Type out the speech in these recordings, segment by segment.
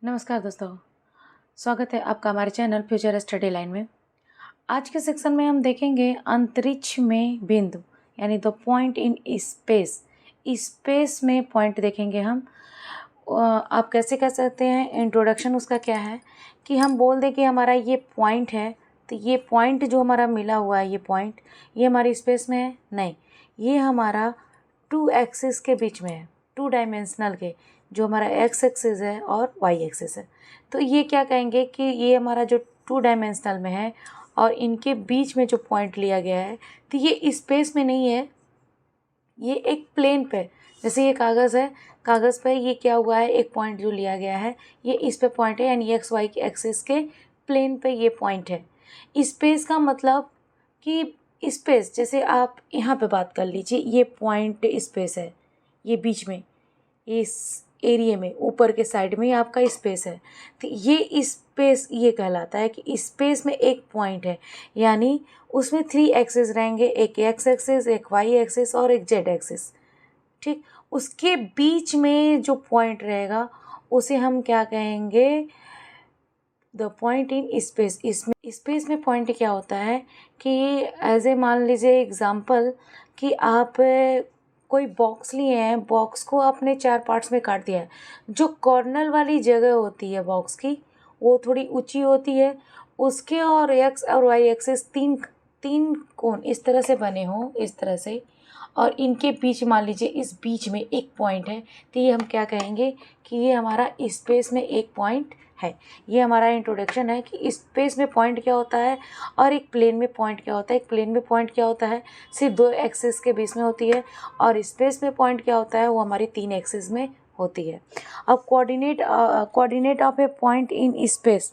नमस्कार दोस्तों, स्वागत है आपका हमारे चैनल फ्यूचर स्टडी लाइन में। आज के सेक्शन में हम देखेंगे अंतरिक्ष में बिंदु यानी the point in space. Space में पॉइंट देखेंगे हम। आप कैसे कर सकते हैं, इंट्रोडक्शन उसका क्या है कि हम बोल दें कि हमारा ये पॉइंट है, तो ये पॉइंट जो हमारा मिला हुआ है, ये पॉइंट ये हमारी स्पेस में है नहीं, ये हमारा टू एक्सिस के बीच में है, टू डायमेंशनल के, जो हमारा एक्स एक्सिस है और वाई एक्सिस है। तो ये क्या कहेंगे कि ये हमारा जो टू डायमेंशनल में है और इनके बीच में जो पॉइंट लिया गया है, तो ये स्पेस में नहीं है, ये एक प्लेन पे, जैसे ये कागज़ है, कागज़ पे ये क्या हुआ है, एक पॉइंट जो लिया गया है ये इस पे पॉइंट है, यानी एक्स वाई के एक्सिस के प्लेन पे ये पॉइंट है। स्पेस का मतलब कि स्पेस, जैसे आप यहाँ पे बात कर लीजिए, ये पॉइंट स्पेस है, ये बीच में इस एरिया में ऊपर के साइड में आपका स्पेस है, तो ये स्पेस ये कहलाता है कि स्पेस में एक पॉइंट है, यानी उसमें 3 एक्सिस रहेंगे, एक एक्स एक्सिस, एक वाई एक्सिस और एक जेड एक्सिस। ठीक, उसके बीच में जो पॉइंट रहेगा उसे हम क्या कहेंगे, द पॉइंट इन स्पेस। इसमें स्पेस में पॉइंट क्या होता है कि एज ए मान लीजिए एग्जाम्पल कि आप कोई बॉक्स लिए हैं, बॉक्स को आपने 4 पार्ट्स में काट दिया है, जो कॉर्नर वाली जगह होती है बॉक्स की वो थोड़ी ऊंची होती है, उसके और एक्स और वाई एक्सिस तीन तीन कोण इस तरह से बने हों, इस तरह से, और इनके बीच मान लीजिए इस बीच में एक पॉइंट है, तो ये हम क्या कहेंगे कि ये हमारा स्पेस में एक पॉइंट है। ये हमारा इंट्रोडक्शन है कि स्पेस में पॉइंट क्या होता है और एक प्लेन में पॉइंट क्या होता है। एक प्लेन में पॉइंट क्या होता है, सिर्फ 2 एक्सिस के बीच में होती है, और स्पेस में पॉइंट क्या होता है, वो हमारी 3 एक्सिस में होती है। अब coordinate of A point in space.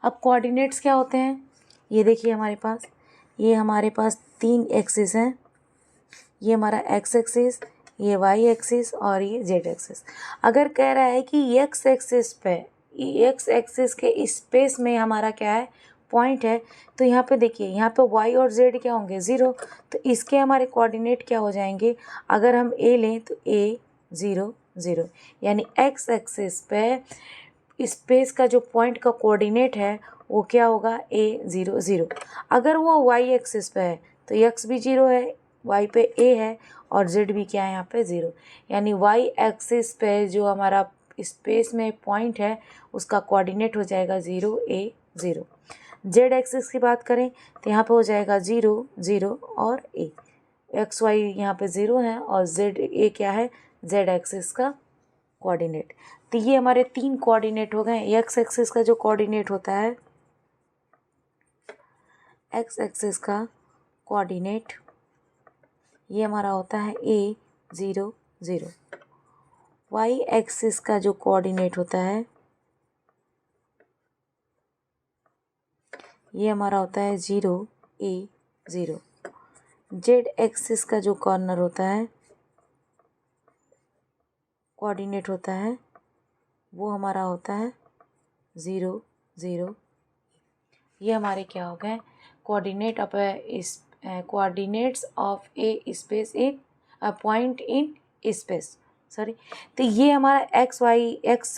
अब कोऑर्डिनेट्स क्या होते हैं, ये देखिए हमारे पास 3 एक्सिस हैं, ये हमारा एक्स एक्सिस, ये वाई एक्सिस और ये जेड एक्सिस। अगर कह रहा है कि एक्स एक्सिस पे, एक्स एक्सिस के स्पेस में हमारा क्या है, पॉइंट है, तो यहाँ पे देखिए, यहाँ पे वाई और जेड क्या होंगे, 0, तो इसके हमारे कोऑर्डिनेट क्या हो जाएंगे, अगर हम ए लें तो ए 0 0, यानी एक्स एक्सिस पे स्पेस का जो पॉइंट का कोऑर्डिनेट है वो क्या होगा, ए 0 0। अगर वो वाई एक्सिस पे है तो एक्स भी 0 है, वाई पे ए है और जेड भी क्या है यहाँ पे 0, यानी वाई एक्सिस पे जो हमारा स्पेस में पॉइंट है उसका कोऑर्डिनेट हो जाएगा 0 a 0। जेड एक्सिस की बात करें तो यहाँ पे हो जाएगा 0 0 और a। एक्स वाई यहाँ पे 0 है और जेड ए क्या है, जेड एक्सिस का कोऑर्डिनेट। तो ये हमारे 3 कोऑर्डिनेट हो गए। एक्स एक्सिस का जो कोऑर्डिनेट होता है, एक्स एक्सिस का कोऑर्डिनेट ये हमारा होता है ए 0 0। वाई एक्सिस का जो कोऑर्डिनेट होता है ये हमारा होता है 0 a 0। जेड एक्सिस का जो कॉर्नर होता है, कोऑर्डिनेट होता है, वो हमारा होता है 0 0। ये हमारे क्या हो गए, coordinates of A space in a point in space, sorry. तो ये हमारा एक्स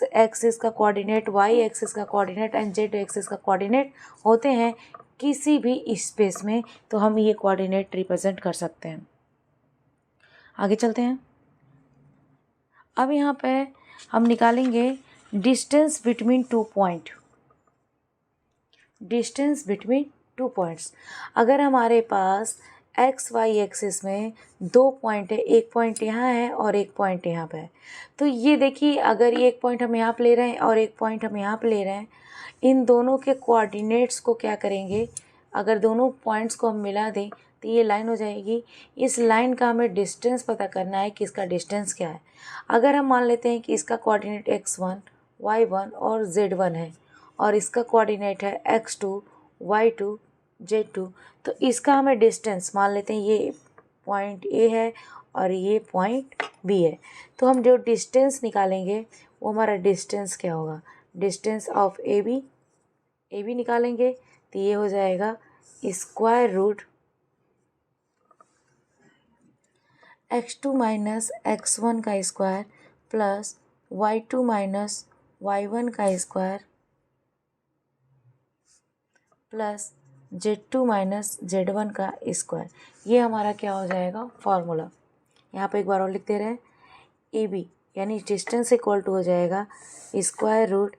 एक्सिस का कोऑर्डिनेट, वाई एक्सिस का कोऑर्डिनेट एंड जेड एक्सिस का कोऑर्डिनेट होते हैं किसी भी स्पेस में, तो हम ये कोऑर्डिनेट रिप्रेजेंट कर सकते हैं। आगे चलते हैं। अब यहाँ पे हम निकालेंगे distance between 2 point. Distance between 2 points, अगर हमारे पास एक्स वाई एक्सिस में 2 पॉइंट है, एक पॉइंट यहाँ है और एक पॉइंट यहाँ पे है, तो ये देखिए अगर ये एक पॉइंट हम यहाँ पे ले रहे हैं और एक पॉइंट हम यहाँ पे ले रहे हैं, इन दोनों के कोऑर्डिनेट्स को क्या करेंगे, अगर दोनों पॉइंट्स को हम मिला दें तो ये लाइन हो जाएगी। इस लाइन का हमें डिस्टेंस पता करना है कि इसका डिस्टेंस क्या है। अगर हम मान लेते हैं कि इसका कोऑर्डिनेट x1 y1 और z1 है और इसका कोऑर्डिनेट है x2 y2 z2, तो इसका हमें डिस्टेंस मान लेते हैं, ये पॉइंट ए है और ये पॉइंट बी है, तो हम जो डिस्टेंस निकालेंगे वो हमारा डिस्टेंस क्या होगा, डिस्टेंस ऑफ ए बी निकालेंगे, तो ये हो जाएगा square root x2 minus x1 का square plus y2 minus y1 का square plus z2 minus z1 का स्क्वायर। ये हमारा क्या हो जाएगा फॉर्मूला। यहाँ पे एक बार और लिख दे रहे हैं, ए बी यानी डिस्टेंस इक्वल टू हो जाएगा square root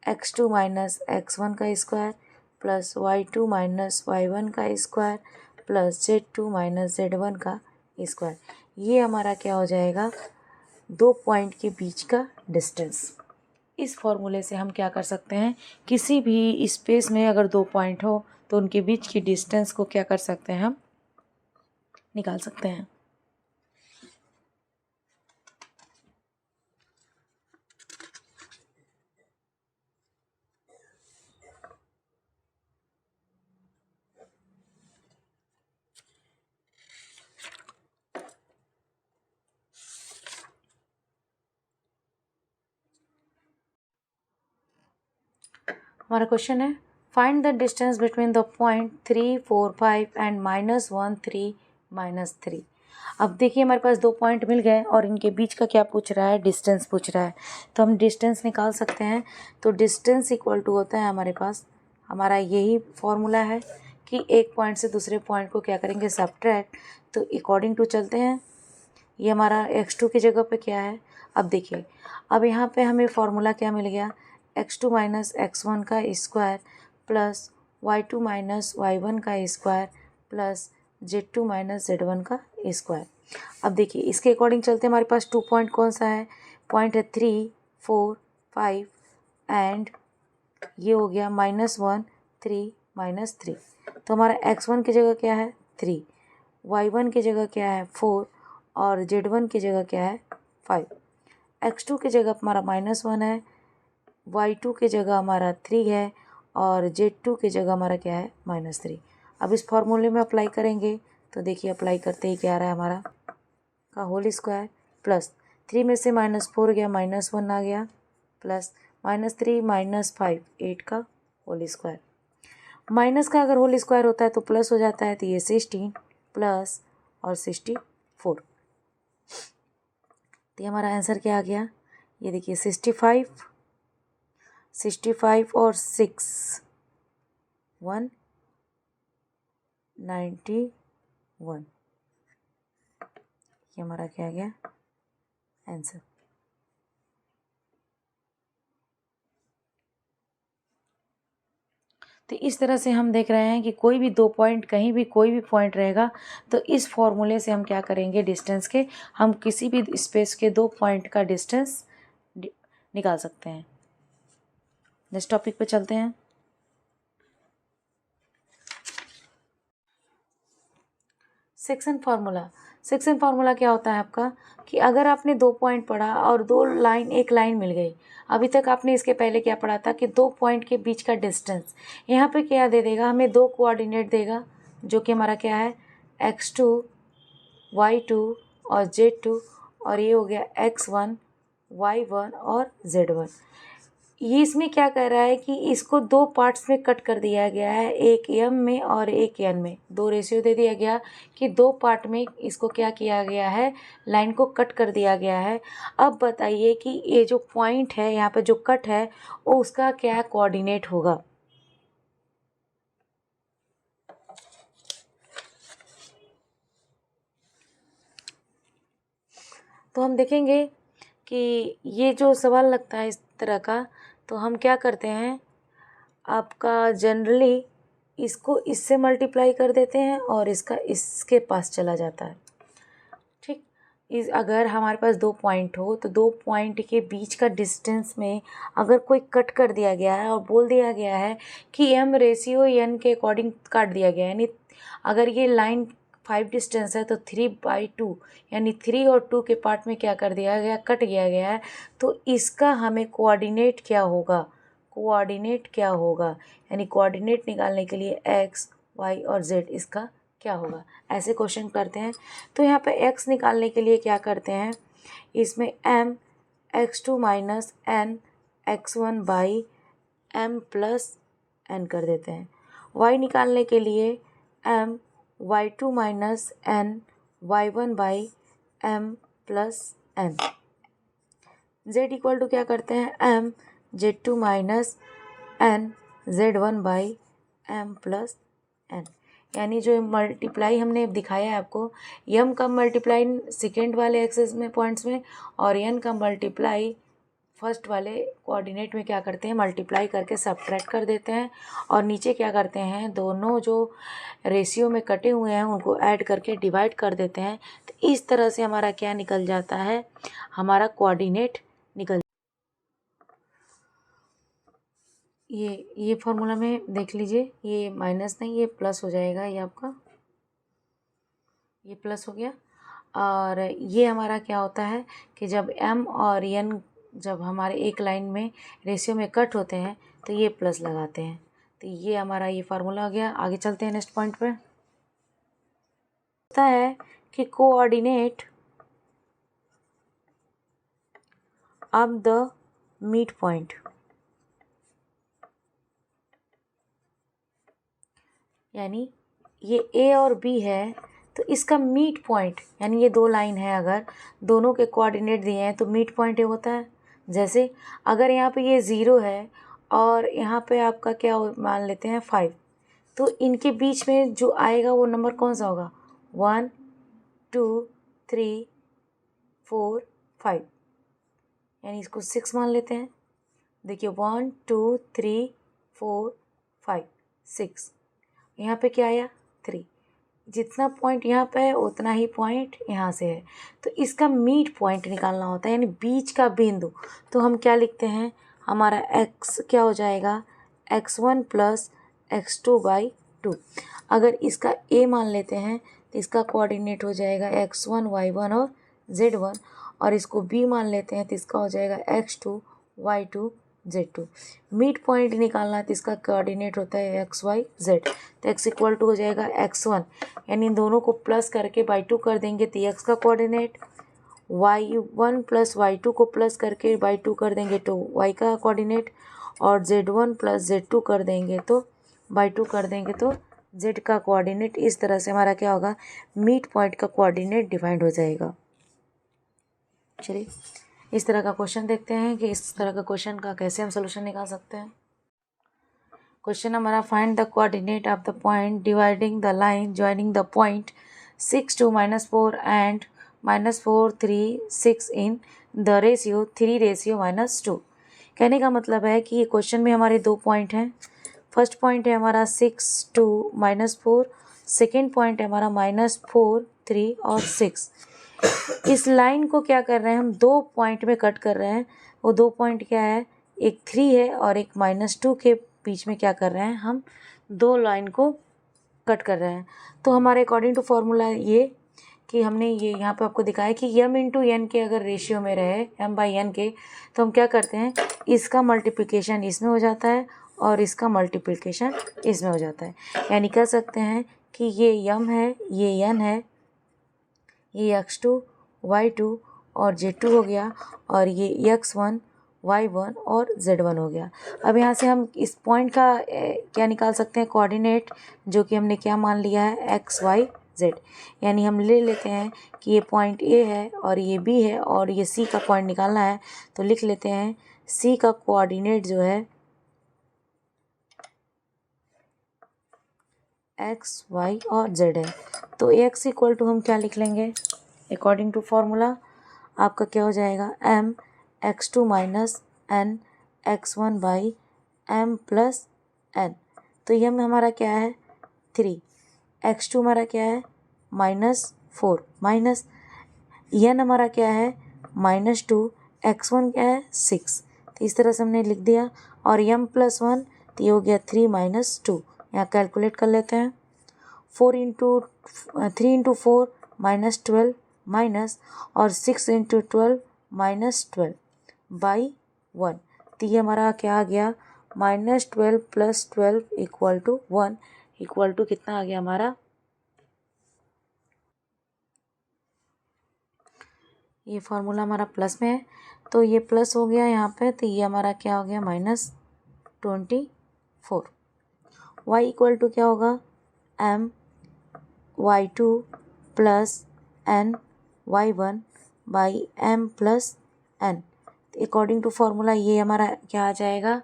x2 minus x1 का square plus y2 minus y1 का square plus z2 minus z1 का स्क्वायर। ये हमारा क्या हो जाएगा, दो पॉइंट के बीच का डिस्टेंस। इस फॉर्मूले से हम क्या कर सकते हैं, किसी भी स्पेस में अगर दो पॉइंट हो तो उनके बीच की डिस्टेंस को क्या कर सकते हैं, हम निकाल सकते हैं। हमारा क्वेश्चन है, find the distance between the point 3, 4, 5 and -1, 3, -3। अब देखिए हमारे पास दो पॉइंट मिल गए और इनके बीच का क्या पूछ रहा है, डिस्टेंस पूछ रहा है। तो हम डिस्टेंस निकाल सकते हैं। तो डिस्टेंस इक्वल टू होता है हमारे पास, हमारा यही फॉर्मूला है कि एक पॉइंट से दूसरे पॉइंट को क्या करेंगे, सब्ट्रैक्ट। तो अकॉर्डिंग टू चलते हैं, ये हमारा x2 की जगह पे क्या है। अब देखिए, अब यहाँ पे हमें फॉर्मूला क्या मिल गया, x2 माइनस x1 का square plus y2 minus y1 का square plus z2 minus z1 का स्क्वायर। अब देखिए इसके अकॉर्डिंग चलते हैं, हमारे पास 2 पॉइंट कौन सा है, पॉइंट है 3, 4, 5 एंड ये हो गया -1, 3, -3। तो हमारा x1 की जगह क्या है 3, y1 की जगह क्या है 4 और z1 की जगह क्या है 5। x2 की जगह हमारा -1 है, y2 की जगह हमारा 3 है और z2 की जगह हमारा क्या है -3। अब इस फॉर्मूले में अप्लाई करेंगे तो देखिए अप्लाई करते ही क्या आ रहा है, हमारा का होल स्क्वायर प्लस 3 में से -4 गया, -1 आ गया प्लस -3 -5 8 का होल स्क्वायर। माइनस का अगर होल स्क्वायर होता है तो प्लस हो जाता है, तो ये 16 प्लस और 64। तो ये हमारा आंसर क्या आ गया, ये देखिए 65 और 6 191। ये हमारा क्या आ गया आंसर। तो इस तरह से हम देख रहे हैं कि कोई भी दो पॉइंट, कहीं भी कोई भी पॉइंट रहेगा तो इस फॉर्मूले से हम क्या करेंगे, डिस्टेंस के, हम किसी भी स्पेस के दो पॉइंट का डिस्टेंस निकाल सकते हैं। नेक्स्ट टॉपिक पे चलते हैं। सेक्शन फार्मूला क्या होता है आपका, कि अगर आपने दो पॉइंट पढ़ा और दो लाइन, एक लाइन मिल गई, अभी तक आपने इसके पहले क्या पढ़ा था कि दो पॉइंट के बीच का डिस्टेंस, यहाँ पे क्या दे देगा, हमें दो कोऑर्डिनेट देगा जो कि हमारा क्या है x2, y2 और z2 और ये हो गया x1, y1 और z1। ये इसमें क्या कह रहा है कि इसको दो पार्ट्स में कट कर दिया गया है, एक m में और एक n में, दो रेशियो दे दिया गया कि दो पार्ट में इसको क्या किया गया है, लाइन को कट कर दिया गया है। अब बताइए कि ये जो पॉइंट है यहाँ पे जो कट है वो उसका क्या कोऑर्डिनेट होगा। तो हम देखेंगे कि ये जो सवाल लगता है इस तरह का, तो हम क्या करते हैं, आपका जनरली इसको इससे मल्टीप्लाई कर देते हैं और इसका इसके पास चला जाता है। ठीक, इस अगर हमारे पास दो पॉइंट हो तो दो पॉइंट के बीच का डिस्टेंस में अगर कोई कट कर दिया गया है और बोल दिया गया है कि m रेशियो n के अकॉर्डिंग काट दिया गया है, यानी अगर ये लाइन 5 डिस्टेंस है तो 3/2 यानी 3 और 2 के पार्ट में क्या कर दिया गया, कट गया गया है। तो इसका हमें कोऑर्डिनेट क्या होगा, यानी कोऑर्डिनेट निकालने के लिए x, y और z इसका क्या होगा, ऐसे क्वेश्चन करते हैं। तो यहाँ पे x निकालने के लिए क्या करते हैं, इसमें m x2 minus n x1 by m plus n कर देते हैं। y निकालने के लिए m y2 minus n y1 by m plus n। z equal to क्या करते हैं, m Z2 minus n Z1 by m plus n. यानी जो मल्टीप्लाई हमने दिखाया है आपको, यम का मल्टीप्लाई सेकेंड वाले एक्सेस में पॉइंट्स में और एन का मल्टीप्लाई फर्स्ट वाले कोऑर्डिनेट में क्या करते हैं, मल्टीप्लाई करके सब्ट्रैक्ट कर देते हैं और नीचे क्या करते हैं, दोनों जो रेशियो में कटे हुए हैं उनको ऐड करके डिवाइड कर देते हैं। तो इस तरह से हमारा क्या निकल जाता है, हमारा कोऑर्डिनेट निकल। ये फॉर्मूला में देख लीजिए, ये माइनस नहीं ये प्लस हो जाएगा, ये आपका ये प्लस हो गया। और ये हमारा क्या होता है कि जब m और n जब हमारे एक लाइन में रेशियो में कट होते हैं तो ये प्लस लगाते हैं। तो ये हमारा ये फार्मूला हो गया। आगे चलते हैं नेक्स्ट पॉइंट पे। होता है कि coordinate of the mid point, यानी ये a और b है तो इसका मिड पॉइंट, यानी ये दो लाइन है, अगर दोनों के कोऑर्डिनेट दिए हैं तो मिड पॉइंट ये होता है। जैसे अगर यहाँ पे ये 0 है और यहाँ पे आपका क्या मान लेते हैं 5, तो इनके बीच में जो आएगा वो नंबर कौन सा होगा, 1 2 3 4 5, यानी इसको 6 मान लेते हैं। देखिए 1 2 3 4 5 6, यहाँ पे क्या आया 3। जितना पॉइंट यहाँ पे है उतना ही पॉइंट यहाँ से है, तो इसका मिड पॉइंट निकालना होता है, यानी बीच का बिंदु। तो हम क्या लिखते हैं, हमारा x क्या हो जाएगा, x1 प्लस x2 बाई 2। अगर इसका a मान लेते हैं तो इसका कोऑर्डिनेट हो जाएगा x1 y1 और z1, और इसको b मान लेते हैं तो इसका हो जाएगा x2 y2 z2। Mid point निकालना है तो इसका कोऑर्डिनेट होता है एक्स वाई जेड। तो x इक्वल टू हो जाएगा x1, यानी इन दोनों को प्लस करके बाई 2 कर देंगे तो x का कोऑर्डिनेट, y1 प्लस y2 को प्लस करके बाई 2 कर देंगे तो y का कोऑर्डिनेट, और z1 प्लस z2 कर देंगे तो बाई 2 कर देंगे तो z का कोऑर्डिनेट। इस तरह से हमारा क्या होगा, मिड पॉइंट का कोऑर्डिनेट डिफाइंड हो जाएगा। चलिए इस तरह का क्वेश्चन देखते हैं कि इस तरह का क्वेश्चन का कैसे हम सोल्यूशन निकाल सकते हैं। क्वेश्चन हमारा, find the coordinate of the point dividing the line joining the point 6 2 -4 and -4 3 6 in the ratio 3:-2। कहने का मतलब है कि ये क्वेश्चन में हमारे दो पॉइंट हैं। फर्स्ट पॉइंट है हमारा 6 2 -4, सेकेंड पॉइंट है हमारा -4 3 और 6। इस लाइन को क्या कर रहे हैं हम, दो पॉइंट में कट कर रहे हैं। वो दो पॉइंट क्या है, एक 3 है और एक -2 के बीच में क्या कर रहे हैं, हम दो लाइन को कट कर रहे हैं। तो हमारे अकॉर्डिंग टू फॉर्मूला ये कि हमने ये यहाँ पे आपको दिखाया कि m इंटू एन के अगर रेशियो में रहे m/n के, तो हम क्या करते हैं, इसका मल्टीप्लिकेशन इसमें हो जाता है और इसका मल्टीप्लिकेशन इसमें हो जाता है। यानी कह सकते हैं कि ये m है, ये n है, ये x2 y2 और z2 हो गया, और ये x1 y1 और z1 हो गया। अब यहाँ से हम इस पॉइंट का क्या निकाल सकते हैं, कोऑर्डिनेट, जो कि हमने क्या मान लिया है, x y z। यानी हम ले लेते हैं कि ये पॉइंट a है और ये b है और ये c का पॉइंट निकालना है, तो लिख लेते हैं c का कोऑर्डिनेट जो है x y और z है। तो x इक्वल टू हम क्या लिख लेंगे, अकॉर्डिंग टू फॉर्मूला आपका क्या हो जाएगा, m x2 minus n x1 by m plus n। तो ये हमारा क्या है 3, x2 हमारा क्या है -4, माइनस n हमारा क्या है -2, x1 क्या है 6। तो इस तरह से हमने लिख दिया, और m प्लस 1 तो ये हो गया 3 -2। यहाँ कैलकुलेट कर लेते हैं, 3 इंटू 4 -12 माइनस, और 6 इंटू 12 -12 बाई 1। तो ये हमारा क्या आ गया, -12 + 12 इक्वल टू 1, इक्वल टू कितना आ गया हमारा, ये फार्मूला हमारा प्लस में है तो ये प्लस हो गया यहाँ पे, तो ये हमारा क्या हो गया -24। y इक्वल टू क्या होगा, m y2 plus n y1 by m plus n। According to formula ये हमारा क्या आ जाएगा,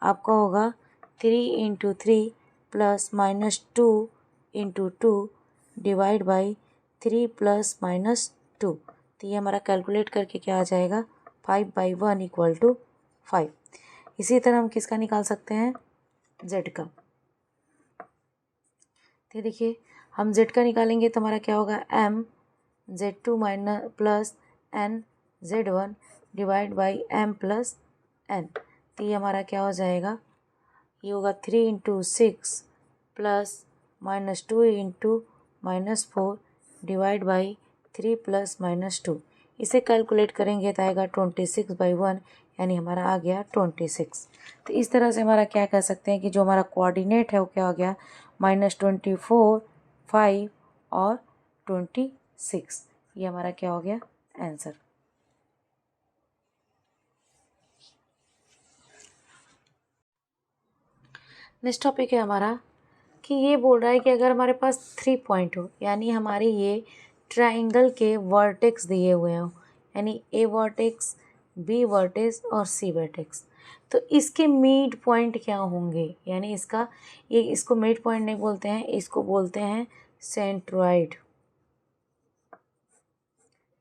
आपका होगा 3 × 3 प्लस -2 × 2 डिवाइड बाई 3 प्लस -2। तो ये हमारा कैलकुलेट करके क्या आ जाएगा, 5/1 = 5। इसी तरह हम किसका निकाल सकते हैं, z का। तो देखिए हम z का निकालेंगे तो हमारा क्या होगा, m z2 plus n z1 divide by m plus n। तो ये हमारा क्या हो जाएगा, ये होगा 3 × 6 प्लस -2 × -4 डिवाइड बाई 3 प्लस -2। इसे कैलकुलेट करेंगे तो आएगा 26/1, यानी हमारा आ गया 26। तो इस तरह से हमारा क्या कह सकते हैं कि जो हमारा कोऑर्डिनेट है वो क्या हो गया, -24, 5 और 26। ये हमारा क्या हो गया, आंसर। नेक्स्ट टॉपिक है हमारा कि ये बोल रहा है कि अगर हमारे पास 3 पॉइंट हो, यानी हमारे ये ट्राइंगल के वर्टेक्स दिए हुए हों, यानी ए वर्टेक्स, बी वर्टेक्स और सी वर्टेक्स, तो इसके मिड पॉइंट क्या होंगे, यानी इसको मिड पॉइंट नहीं बोलते हैं, इसको बोलते हैं सेंट्रॉइड।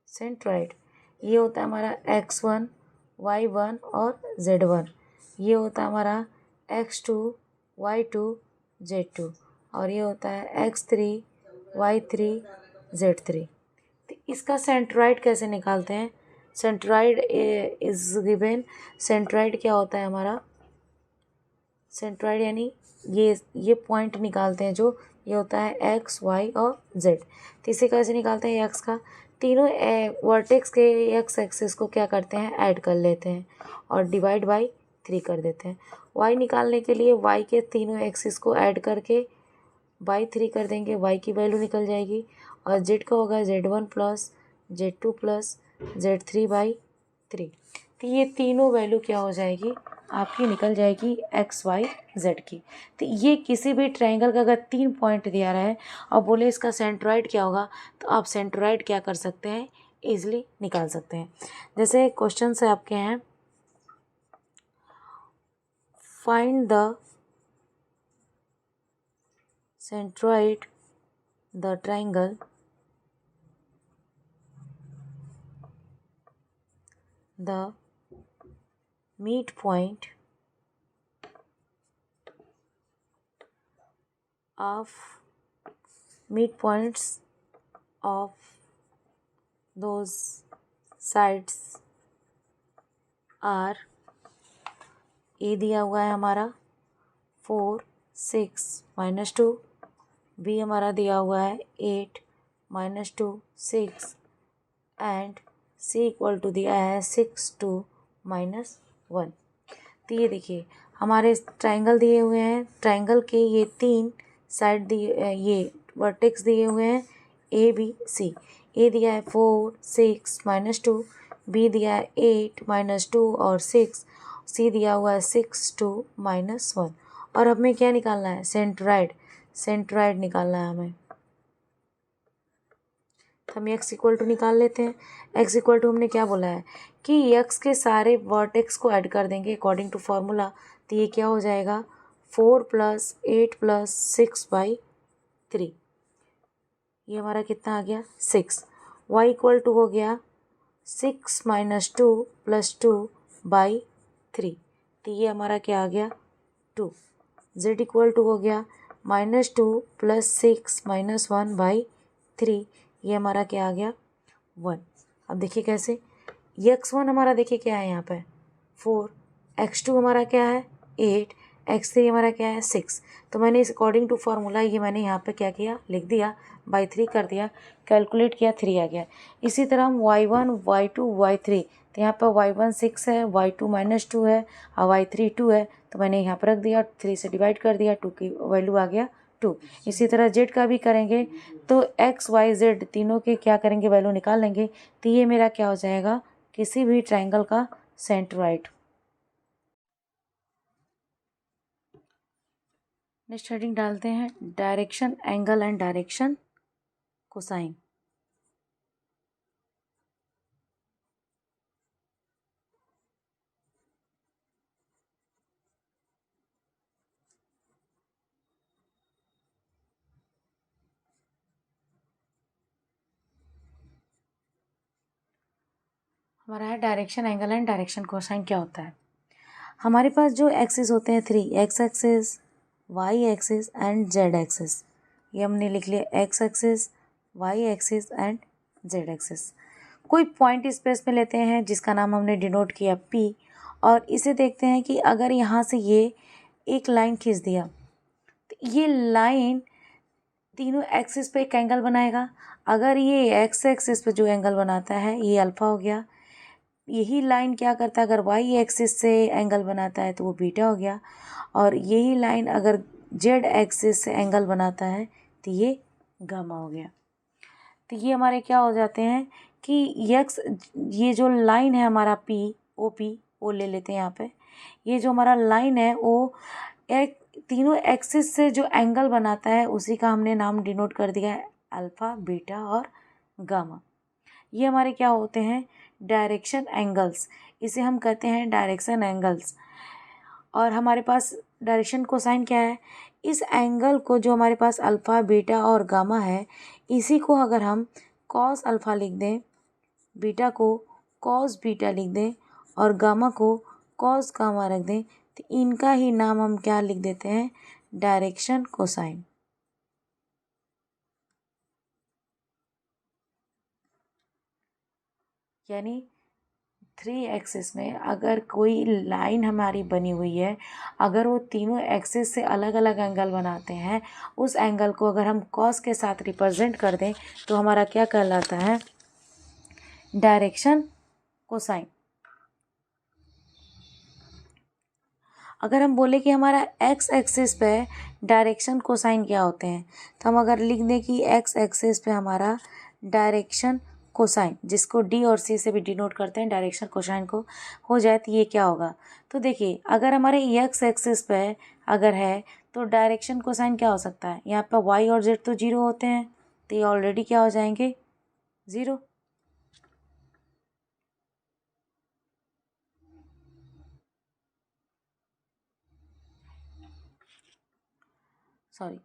सेंट्रॉइड ये होता है हमारा x1, y1 और z1। ये होता है हमारा x2, y2, z2 और ये होता है x3, y3, z3। तो इसका सेंट्रॉइड कैसे निकालते हैं, सेंट्रॉइड इज गिवन, सेंट्रॉइड क्या होता है हमारा, सेंट्रॉइड यानी ये पॉइंट निकालते हैं, जो ये होता है x, y और z। तो इसे कैसे निकालते हैं, x का तीनों वर्टेक्स के x एक्सिस को क्या करते हैं, ऐड कर लेते हैं और डिवाइड बाई 3 कर देते हैं। y निकालने के लिए y के तीनों एक्सिस को ऐड करके बाई 3 कर देंगे, y की वैल्यू निकल जाएगी। और z का होगा z1 plus z2 plus z3/3। तो ये तीनों वैल्यू क्या हो जाएगी, आपकी निकल जाएगी x, y, z की। तो ये किसी भी ट्रायंगल का अगर 3 पॉइंट दिया रहा है और बोले इसका सेंट्रॉइड क्या होगा, तो आप सेंट्रॉइड क्या कर सकते हैं, इजीली निकाल सकते हैं। जैसे क्वेश्चन से आपके हैं, find the centroid the triangle the midpoint of midpoints of those sides are, ए दिया हुआ है हमारा 4, 6, -2, बी हमारा दिया हुआ है 8, -2, 6 एंड सी इक्वल टू दिया है 6, 2, -1। तो ये देखिए हमारे ट्रायंगल दिए हुए हैं, ट्रायंगल के ये 3 साइड दिए, ये वर्टेक्स दिए हुए हैं ए बी सी। ए दिया है 4, 6, -2, बी दिया है 8, -2 और 6, सी दिया हुआ है 6, 2, -1। और हमें क्या निकालना है, सेंट्रॉइड, सेंट्रॉइड निकालना है हमें। हम x इक्वल टू निकाल लेते हैं। x इक्वल टू हमने क्या बोला है कि x के सारे वर्टेक्स को ऐड कर देंगे अकॉर्डिंग टू फॉर्मूला। तो ये क्या हो जाएगा, 4 + 8 + 6/3। ये हमारा कितना आ गया, 6। y इक्वल टू हो गया 6 - 2 + 2/3। तो ये हमारा क्या आ गया, 2। z इक्वल टू हो गया -2 + 6 - 1/3। ये हमारा क्या आ गया, 1। अब देखिए कैसे, x1 हमारा देखिए क्या है यहाँ पे 4, x2 हमारा क्या है 8, x3 हमारा क्या है 6। तो मैंने इस अकॉर्डिंग टू फार्मूला ये मैंने यहाँ पे क्या किया, लिख दिया, /3 कर दिया, कैलकुलेट किया, 3 आ गया। इसी तरह हम y1, y2, y3, तो यहाँ पर y1 6 है, y2 -2 है और y3 2 है, तो मैंने यहाँ पर रख दिया, 3 से डिवाइड कर दिया, 2 की वैल्यू आ गया 2। इसी तरह z का भी करेंगे तो x, y, z तीनों के क्या करेंगे, वैल्यू निकाल लेंगे। तो ये मेरा क्या हो जाएगा, किसी भी ट्रायंगल का सेंट्रॉइड। नेक्स्ट हेडिंग डालते हैं, direction, angle and direction, cosine. हमारा है direction angle and direction cosine क्या होता है। हमारे पास जो एक्सिस होते हैं 3, x axis, y axis and z axis. ये हमने लिख लिया x axis, y axis and z axis. कोई पॉइंट स्पेस में लेते हैं जिसका नाम हमने डिनोट किया पी, और इसे देखते हैं कि अगर यहाँ से ये एक लाइन खींच दिया तो ये लाइन तीनों एक्सिस पे एक एंगल बनाएगा। अगर ये एक्स एक्सिस पे जो एंगल बनाता है ये अल्फ़ा हो गया। यही लाइन क्या करता है, अगर वाई एक्सिस से एंगल बनाता है तो वो बीटा हो गया। और यही लाइन अगर जेड एक्सिस से एंगल बनाता है तो ये गामा हो गया। तो ये हमारे क्या हो जाते हैं कि यक्स, ये जो लाइन है हमारा पी ओ ले लेते हैं यहाँ पे। ये जो हमारा लाइन है वो एक तीनों एक्सिस से जो एंगल बनाता है उसी का हमने नाम डिनोट कर दिया है अल्फ़ा, बीटा और गामा। ये हमारे क्या होते हैं, डायरेक्शन एंगल्स। इसे हम कहते हैं डायरेक्शन एंगल्स। और हमारे पास डायरेक्शन कोसाइन क्या है, इस एंगल को जो हमारे पास अल्फ़ा, बीटा और गामा है, इसी को अगर हम कॉस अल्फ़ा लिख दें, बीटा को कॉस बीटा लिख दें और गामा को कॉस गामा रख दें, तो इनका ही नाम हम क्या लिख देते हैं, डायरेक्शन कोसाइन। यानी 3 एक्सिस में अगर कोई लाइन हमारी बनी हुई है, अगर वो तीनों एक्सिस से अलग अलग एंगल बनाते हैं, उस एंगल को अगर हम कॉस के साथ रिप्रेजेंट कर दें तो हमारा क्या कहलाता है, डायरेक्शन कोसाइन। अगर हम बोले कि हमारा एक्स एक्सिस पे डायरेक्शन कोसाइन क्या होते हैं, तो हम अगर लिख दें कि एक्स एक्सिस पे हमारा डायरेक्शन कोसाइन, जिसको डी और सी से भी डिनोट करते हैं, डायरेक्शन कोसाइन को हो जाए तो ये क्या होगा। तो देखिए अगर हमारे एक्स एक्सिस पे अगर है तो डायरेक्शन कोसाइन क्या हो सकता है, यहाँ पर वाई और जेड तो जीरो होते हैं, तो ये ऑलरेडी क्या हो जाएंगे, ज़ीरो। सॉरी,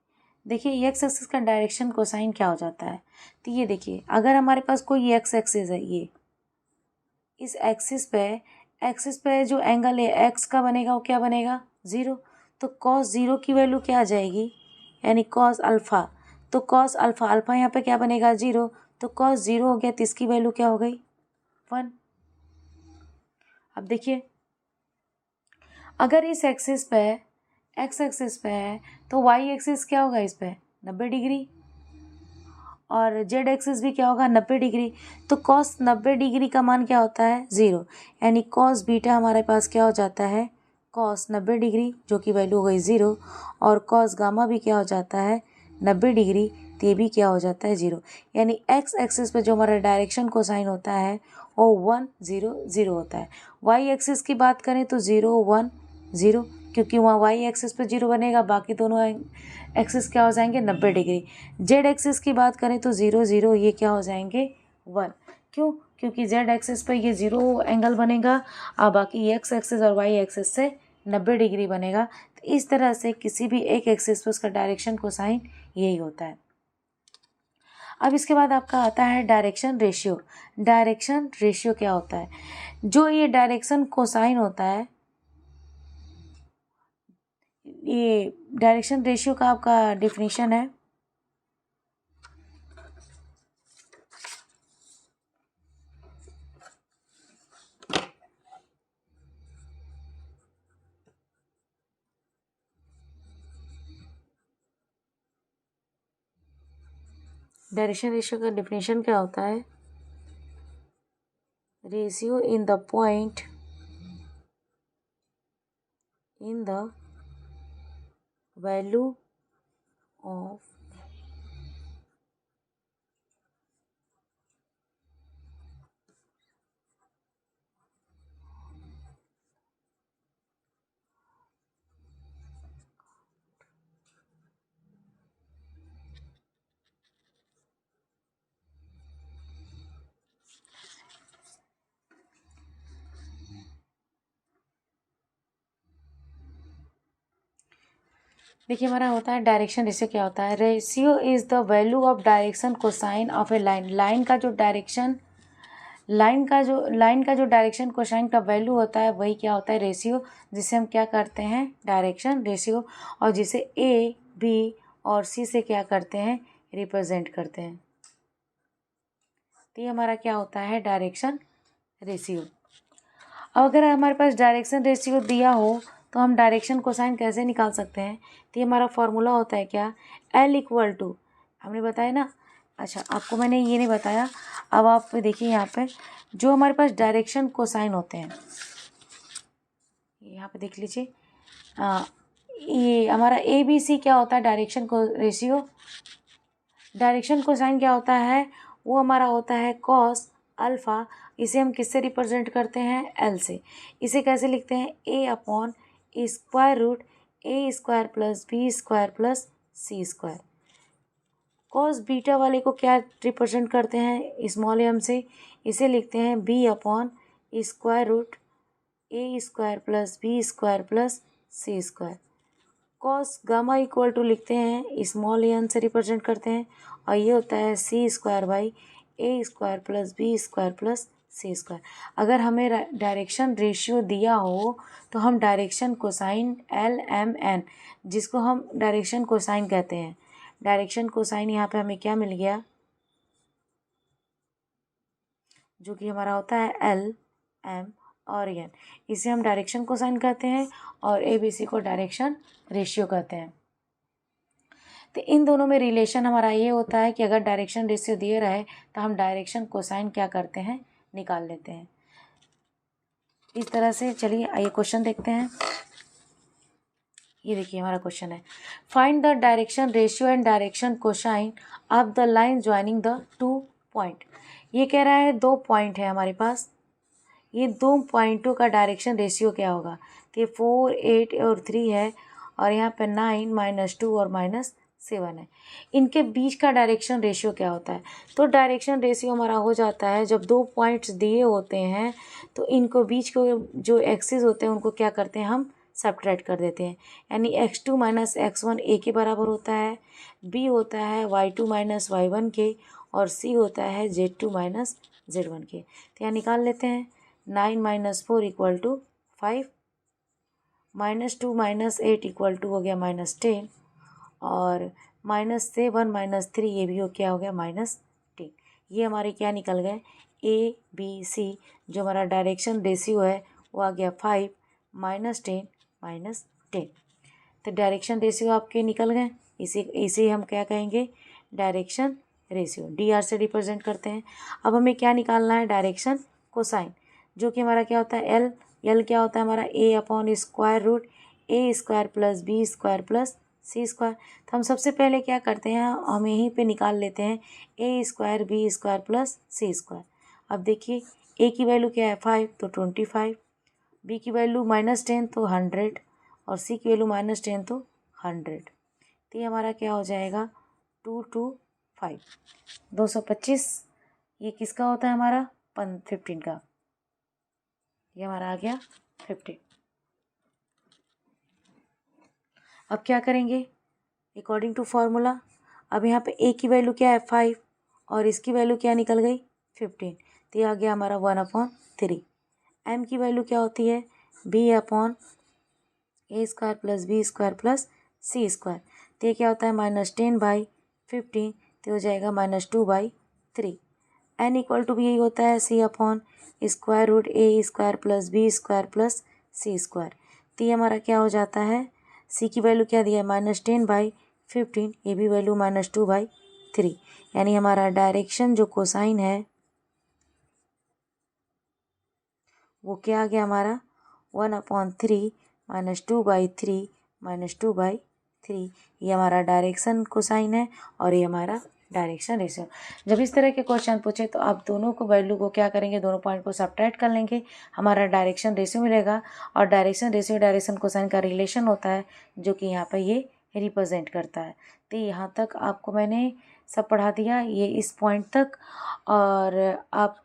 देखिए एक्स एक्सिस का डायरेक्शन कोसाइन क्या हो जाता है। तो ये देखिए अगर हमारे पास कोई एक्स एक्सिस है, ये इस एक्सिस पे जो एंगल है एक्स का बनेगा वो क्या बनेगा, ज़ीरो। तो कॉस ज़ीरो की वैल्यू क्या आ जाएगी, यानी कॉस अल्फ़ा। तो कॉस अल्फ़ा, अल्फ़ा यहाँ पे क्या बनेगा, ज़ीरो। तो कॉस ज़ीरो हो गया तो इसकी वैल्यू क्या हो गई, 1। अब देखिए अगर इस एक्सिस पे एक्स एक्सिस पे है तो वाई एक्सिस क्या होगा, इस पे 90 डिग्री, और जेड एक्सिस भी क्या होगा, 90 डिग्री। तो कॉस 90 डिग्री का मान क्या होता है, ज़ीरो। यानी कॉस बीटा हमारे पास क्या हो जाता है, कॉस 90 डिग्री, जो कि वैल्यू हो गई ज़ीरो। और कॉस गामा भी क्या हो जाता है, 90 डिग्री, तो ये भी क्या हो जाता है, ज़ीरो। यानी एक्स एक्सिस पे जो हमारा डायरेक्शन कोसाइन होता है वो 1 0 0 होता है। वाई एक्सिस की बात करें तो 0 1 0, क्योंकि वहाँ वाई एक्सिस पे 0 बनेगा, बाकी दोनों एक्सिस क्या हो जाएंगे, 90 डिग्री। जेड एक्सिस की बात करें तो 0 0, ये क्या हो जाएंगे, 1। क्यों, क्योंकि जेड एक्सिस पे ये 0 एंगल बनेगा और बाकी एक्स एक्सिस और वाई एक्सिस से 90 डिग्री बनेगा। तो इस तरह से किसी भी एक एक्सिस पे उसका डायरेक्शन कोसाइन यही होता है। अब इसके बाद आपका आता है डायरेक्शन रेशियो। डायरेक्शन रेशियो क्या होता है, जो ये डायरेक्शन कोसाइन होता है, ये डायरेक्शन रेशियो का आपका डिफिनीशन है, डायरेक्शन रेशियो का डिफिनीशन क्या होता है, ratio in the point in the value of देखिए हमारा होता है डायरेक्शन रेशियो क्या होता है, ratio is the value of direction cosine of A line. Line का जो डायरेक्शन लाइन का जो डायरेक्शन कोसाइन का वैल्यू होता है वही क्या होता है, रेशियो, जिसे हम क्या करते हैं, डायरेक्शन रेशियो, और जिसे ए बी और सी से क्या करते हैं, रिप्रेजेंट करते हैं। तो ये हमारा क्या होता है, डायरेक्शन रेशियो। अब अगर हमारे पास डायरेक्शन रेशियो दिया हो तो हम डायरेक्शन कोसाइन कैसे निकाल सकते हैं। तो ये हमारा फॉर्मूला होता है क्या, L इक्वल टू, हमने बताया ना, अच्छा आपको मैंने ये नहीं बताया। अब आप देखिए यहाँ पे जो हमारे पास डायरेक्शन कोसाइन होते हैं, यहाँ पे देख लीजिए, ये हमारा ABC क्या होता है, डायरेक्शन को रेशियो। डायरेक्शन कोसाइन क्या होता है, वो हमारा होता है कॉस अल्फ़ा। इसे हम किससे रिप्रेजेंट करते हैं, L से। इसे कैसे लिखते हैं, A upon square root A square plus B square plus C square. Cos beta वाले को क्या रिप्रेजेंट करते हैं, स्मॉल m से। इसे लिखते हैं B upon square root A square plus B square plus C square. Cos gamma equal to लिखते हैं स्मॉल एन से रिप्रेजेंट करते हैं, और ये होता है C square by A square plus B square plus C square. अगर हमें डायरेक्शन रेशियो दिया हो तो हम डायरेक्शन कोसाइन LMN, जिसको हम डायरेक्शन कोसाइन कहते हैं, डायरेक्शन कोसाइन यहाँ पे हमें क्या मिल गया, जो कि हमारा होता है LM और N। इसे हम डायरेक्शन कोसाइन कहते हैं और ABC को डायरेक्शन रेशियो कहते हैं। तो इन दोनों में रिलेशन हमारा ये होता है कि अगर डायरेक्शन रेशियो दिए रहे तो हम डायरेक्शन कोसाइन क्या करते हैं, निकाल लेते हैं। इस तरह से चलिए आइए क्वेश्चन देखते हैं। ये देखिए हमारा क्वेश्चन है, find the direction ratio and direction cosine of the line joining the two point. ये कह रहा है 2 पॉइंट है हमारे पास, ये 2 पॉइंटों का डायरेक्शन रेशियो क्या होगा। तो ये 4, 8 और 3 है, और यहाँ पे 9, -2 और -7 है। इनके बीच का डायरेक्शन रेशियो क्या होता है। तो डायरेक्शन रेशियो हमारा हो जाता है, जब 2 पॉइंट्स दिए होते हैं तो इनको बीच को जो एक्सिस होते हैं उनको क्या करते हैं, हम सब्ट्रैक्ट कर देते हैं। यानी x2 - x1 a के बराबर होता है, b होता है y2 - y1 के, और c होता है z2 - z1 के। तो यहाँ निकाल लेते हैं, 9 - 4 इक्वल टू 5, -2 - 8 इक्वल टू हो गया -10, और -7 - 3 ये भी क्या हो गया, -10। ये हमारे क्या निकल गए, ABC, जो हमारा डायरेक्शन रेशियो है वो आ गया 5, -10 -10। तो डायरेक्शन रेशियो आपके निकल गए। इसे हम क्या कहेंगे, डायरेक्शन रेशियो, DR से रिप्रेजेंट करते हैं। अब हमें क्या निकालना है, डायरेक्शन कोसाइन, जो कि हमारा क्या होता है, L क्या होता है हमारा, A upon square root A square plus B square plus C square. तो हम सबसे पहले क्या करते हैं, हम यहीं पे निकाल लेते हैं A square B square plus C square. अब देखिए A की वैल्यू क्या है 5, तो 25, B की वैल्यू -10 तो 100, और C की वैल्यू -10 तो 100। तो ये हमारा क्या हो जाएगा, 2 2 5, 225। ये किसका होता है हमारा, 15 का। ये हमारा आ गया 15। अब क्या करेंगे, अकॉर्डिंग टू फार्मूला, अब यहाँ पे A की वैल्यू क्या है 5, और इसकी वैल्यू क्या निकल गई 15। तो ये आ गया हमारा 1/3। M की वैल्यू क्या होती है, B upon A square plus B square plus C square. तो ये क्या होता है, -10/15, तो हो जाएगा -2/3। N इक्वल टू भी यही होता है, C upon square root A square plus B square plus C square. तो ये हमारा क्या हो जाता है, C की वैल्यू क्या दिया है, -10/15, ये भी वैल्यू -2/3। यानी हमारा डायरेक्शन जो कोसाइन है वो क्या आ गया हमारा, 1/3 -2/3 -2/3। ये हमारा डायरेक्शन कोसाइन है, और ये हमारा डायरेक्शन रेशियो। जब इस तरह के क्वेश्चन पूछे तो आप दोनों को वैल्यू को क्या करेंगे, दोनों पॉइंट को सब्ट्रैक्ट कर लेंगे, हमारा डायरेक्शन रेशियो मिलेगा। और डायरेक्शन रेशियो डायरेक्शन कोसाइन का रिलेशन होता है, जो कि यहाँ पर ये रिप्रेजेंट करता है। तो यहाँ तक आपको मैंने सब पढ़ा दिया, ये इस पॉइंट तक। और आप